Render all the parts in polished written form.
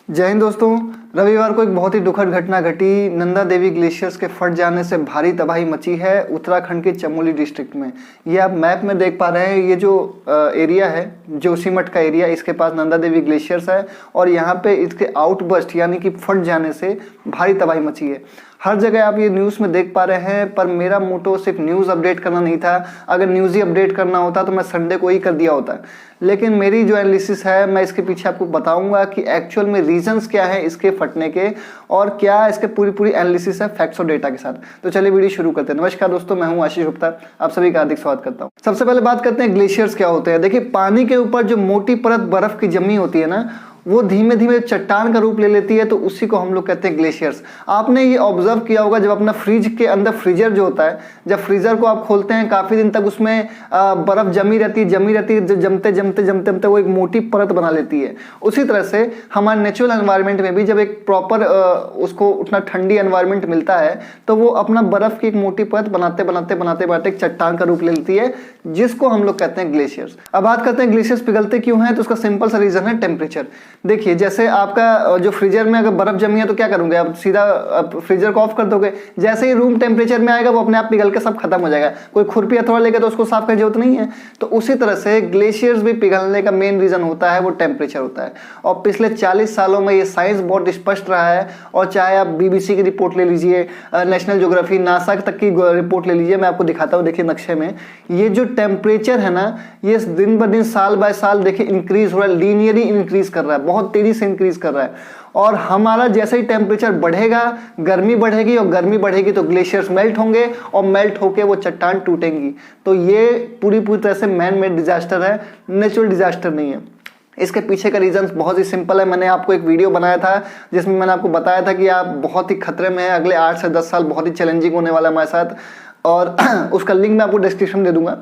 जय हिंद दोस्तों। रविवार को एक बहुत ही दुखद घटना घटी। नंदा देवी ग्लेशियर्स के फट जाने से भारी तबाही मची है उत्तराखंड के चमोली डिस्ट्रिक्ट में। ये आप मैप में देख पा रहे हैं, ये जो एरिया है जोशीमठ का एरिया, इसके पास नंदा देवी ग्लेशियर्स है और यहाँ पे इसके आउटबर्स्ट यानी कि फट जाने से भारी तबाही मची है। हर जगह आप ये न्यूज़ में देख पा रहे हैं, पर मेरा मोटो सिर्फ न्यूज़ अपडेट करना नहीं था। अगर न्यूज़ ही अपडेट करना होता तो मैं संडे को ही कर दिया होता, लेकिन मेरी जो एनालिसिस है मैं इसके पीछे आपको बताऊंगा कि एक्चुअल में रीजंस क्या है इसके फटने के और क्या इसके पूरी एनालिसिस है फैक्ट्स और डेटा के साथ। तो चलिए वीडियो शुरू करते हैं। नमस्कार दोस्तों, मैं हूं आशीष गुप्ता, आप सभी का हार्दिक स्वागत करता हूं। सबसे पहले बात करते हैं ग्लेशियर्स क्या होते हैं। देखिए, पानी के ऊपर जो मोटी परत बर्फ की जमी होती है ना, वो धीमे धीमे चट्टान का रूप ले लेती है, तो उसी को हम लोग कहते हैं ग्लेशियर्स। आपने ये ऑब्जर्व किया होगा, जब अपना फ्रिज के अंदर फ्रीजर जो होता है, जब फ्रीजर को आप खोलते हैं काफी दिन तक उसमें बर्फ जमी रहती है, जो जमते जमते वो एक मोटी परत बना लेती है। उसी तरह से हमारे नेचुरल एनवायरनमेंट में भी जब एक प्रॉपर उसको उतना ठंडी एनवायरनमेंट मिलता है तो वो अपना बर्फ की एक मोटी परत बनाते एक चट्टान का रूप ले लेती है, जिसको हम लोग कहते हैं ग्लेशियर्स। अब बात करते हैं ग्लेशियर्स पिघलते क्यों हैं, तो उसका सिंपल सा रीजन है टेम्परेचर। देखिए, जैसे आपका जो फ्रीजर में अगर बर्फ जमी है तो क्या करोगे आप, सीधा फ्रीजर को ऑफ कर दोगे। जैसे ही रूम टेम्परेचर में आएगा वो अपने आप पिघल के सब खत्म हो जाएगा। कोई खुरपी हथौड़ा लेके तो उसको साफ करने की जरूरत नहीं है। तो उसी तरह से ग्लेशियर्स भी पिघलने का मेन रीजन होता है वो टेम्परेचर होता है। और पिछले 40 सालों में ये साइंस बहुत स्पष्ट रहा है। और चाहे आप BBC की रिपोर्ट ले लीजिए, नेशनल ज्योग्राफी, नासा तक की रिपोर्ट ले लीजिए, मैं आपको दिखाता हूँ। देखिए नक्शे में ये जो टेम्परेचर है ना, ये दिन ब दिन साल बाय साल देखिए इंक्रीज हो रहा है, लीनियरली इंक्रीज कर रहा है, बहुत तेजी से इंक्रीज कर रहा है। और हमारा जैसे ही टेम्परेचर बढ़ेगा गर्मी बढ़ेगी, और गर्मी बढ़ेगी तो ग्लेशियर्स मेल्ट होंगे और मेल्ट होके वो चट्टान टूटेंगी। तो ये पूरी तरह से मैन मेड डिजास्टर है, नेचुरल डिजास्टर नहीं है। इसके पीछे का रीजन बहुत ही सिंपल है। मैंने आपको एक वीडियो बनाया था जिसमें मैंने आपको बताया था कि आप बहुत ही खतरे में हैं, अगले 8 से 10 साल बहुत ही चैलेंजिंग होने वाला है हमारे साथ, और उसका लिंक मैं आपको डिस्क्रिप्शन में दे दूंगा।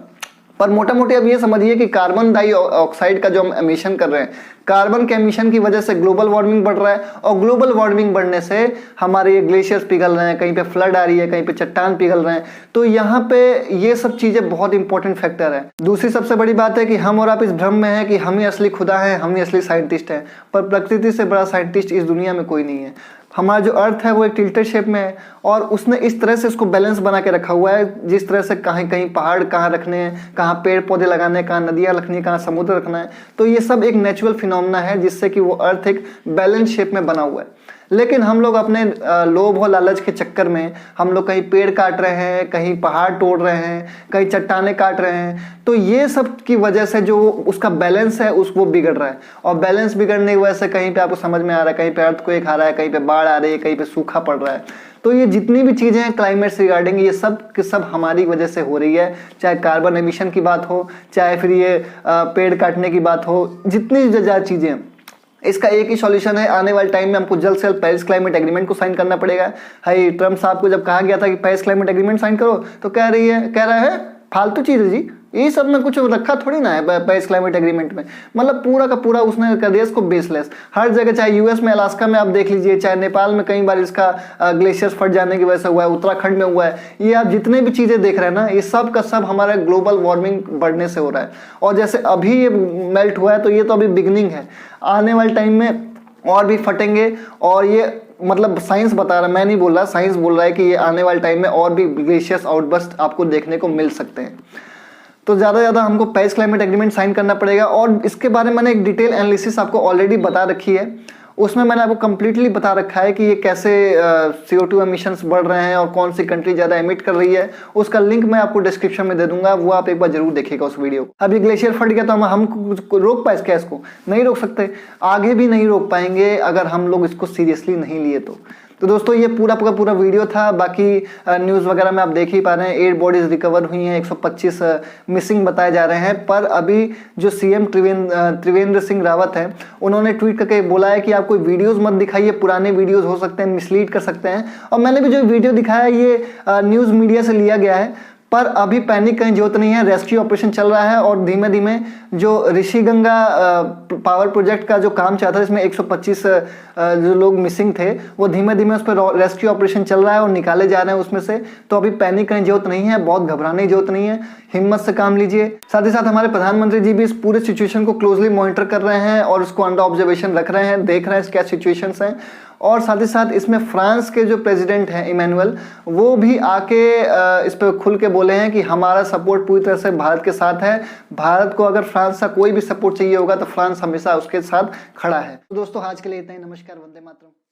पर मोटा मोटी अब ये समझिए कि कार्बन डाइऑक्साइड का जो हम एमिशन कर रहे हैं, कार्बन के एमिशन की वजह से ग्लोबल वार्मिंग बढ़ रहा है, और ग्लोबल वार्मिंग बढ़ने से हमारे ये ग्लेशियर्स पिघल रहे हैं, कहीं पे फ्लड आ रही है, कहीं पे चट्टान पिघल रहे हैं। तो यहाँ पे ये सब चीजें बहुत इंपॉर्टेंट फैक्टर है। दूसरी सबसे बड़ी बात है कि हम और आप इस भ्रम में हैं कि हम ही असली खुदा हैं, हम ही असली साइंटिस्ट हैं, पर प्रकृति से बड़ा साइंटिस्ट इस दुनिया में कोई नहीं है। हमारा जो अर्थ है वो एक टिल्टेड शेप में है, और उसने इस तरह से इसको बैलेंस बना के रखा हुआ है, जिस तरह से कहीं कहीं पहाड़ कहाँ रखने हैं, कहाँ पेड़ पौधे लगाने हैं, कहाँ नदियाँ रखनी है, कहाँ समुद्र रखना है। तो ये सब एक नेचुरल फिनोमेना है जिससे कि वो अर्थ एक बैलेंस शेप में बना हुआ है। लेकिन हम लोग अपने लोभ और लालच के चक्कर में हम लोग कहीं पेड़ काट रहे हैं, कहीं पहाड़ तोड़ रहे हैं, कहीं चट्टाने काट रहे हैं। तो ये सब की वजह से जो उसका बैलेंस है वो बिगड़ रहा है, और बैलेंस बिगड़ने की वजह से कहीं पे आपको समझ में आ रहा है, कहीं पे अर्थक्वेक आ रहा है, कहीं पे बाढ़ आ रही है, कहीं पे सूखा पड़ रहा है। तो ये जितनी भी चीजें हैं क्लाइमेट से रिगार्डिंग, ये सब के सब हमारी वजह से हो रही है। चाहे कार्बन एमिशन की बात हो, चाहे फिर ये पेड़ काटने की बात हो, जितनी ज़्यादा चीजें हैं, इसका एक ही सॉल्यूशन है। आने वाले टाइम में हमको जल्द से जल्द पेरिस क्लाइमेट एग्रीमेंट को साइन करना पड़ेगा। हाई ट्रम्प साहब को जब कहा गया था कि पेरिस क्लाइमेट एग्रीमेंट साइन करो, तो कह रहा है फालतू चीज है जी, ये सब में कुछ रखा थोड़ी ना है पेरिस क्लाइमेट एग्रीमेंट में। मतलब पूरा का पूरा उसने कर दिया इसको बेसलेस। हर जगह, चाहे यूएस में अलास्का में आप देख लीजिए, चाहे नेपाल में कई बार इसका ग्लेशियर्स फट जाने की वजह से हुआ है, उत्तराखंड में हुआ है। ये आप जितने भी चीजें देख रहे हैं ना, ये सब का सब हमारा ग्लोबल वार्मिंग बढ़ने से हो रहा है। और जैसे अभी ये मेल्ट हुआ है तो ये तो अभी बिगनिंग है, आने वाले टाइम में और भी फटेंगे। और ये मतलब साइंस बता रहा है, मैं नहीं बोल रहा, साइंस बोल रहा है कि ये आने वाले टाइम में और भी ग्लेशियर्स आउटबर्स्ट आपको देखने को मिल सकते हैं। तो ज़्यादा से ज़्यादा हमको पेरिस क्लाइमेट एग्रीमेंट साइन करना पड़ेगा। और इसके बारे में मैंने एक डिटेल एनालिसिस आपको ऑलरेडी बता रखी है, उसमें मैंने आपको कंप्लीटली बता रखा है कि ये कैसे CO2 एमिशंस बढ़ रहे हैं और कौन सी कंट्री ज़्यादा एमिट कर रही है। उसका लिंक मैं आपको डिस्क्रिप्शन में दे दूंगा, वो आप एक बार जरूर देखिएगा उस वीडियो को। अब ये ग्लेशियर फट गया तो हम रोक पाए क्या इसको? नहीं रोक सकते, आगे भी नहीं रोक पाएंगे अगर हम लोग इसको सीरियसली नहीं लिए तो दोस्तों ये पूरा का पूरा वीडियो था। बाकी न्यूज़ वगैरह में आप देख ही पा रहे हैं, 8 बॉडीज रिकवर हुई हैं, 125 मिसिंग बताए जा रहे हैं। पर अभी जो CM त्रिवेंद्र सिंह रावत हैं, उन्होंने ट्वीट करके बोला है कि आप कोई वीडियोस मत दिखाइए, पुराने वीडियोस हो सकते हैं मिसलीड कर सकते हैं। और मैंने भी जो वीडियो दिखाया ये न्यूज़ मीडिया से लिया गया है, पर अभी पैनिक कहीं जरूरत नहीं है, रेस्क्यू ऑपरेशन चल रहा है और धीमे धीमे जो ऋषिगंगा पावर प्रोजेक्ट का जो काम चल रहा था, इसमें 125 जो लोग मिसिंग थे, वो धीमे धीमे उस पर रेस्क्यू ऑपरेशन चल रहा है और निकाले जा रहे हैं उसमें से। तो अभी पैनिक करने की जरूरत नहीं है, बहुत घबराने की जरूरत नहीं है, हिम्मत से काम लीजिए। साथ ही साथ हमारे प्रधानमंत्री जी भी इस पूरे सिचुएशन को क्लोजली मॉनिटर कर रहे हैं और उसको अंडर ऑब्जर्वेशन रख रहे हैं, देख रहे हैं क्या सिचुएशंस हैं। और साथ ही साथ इसमें फ्रांस के जो प्रेसिडेंट हैं इमैनुअल, वो भी आके इस पर खुल के बोले हैं कि हमारा सपोर्ट पूरी तरह से भारत के साथ है। भारत को अगर फ्रांस का कोई भी सपोर्ट चाहिए होगा तो फ्रांस हमेशा उसके साथ खड़ा है। तो दोस्तों आज के लिए इतना ही। नमस्कार, वंदे मातरम।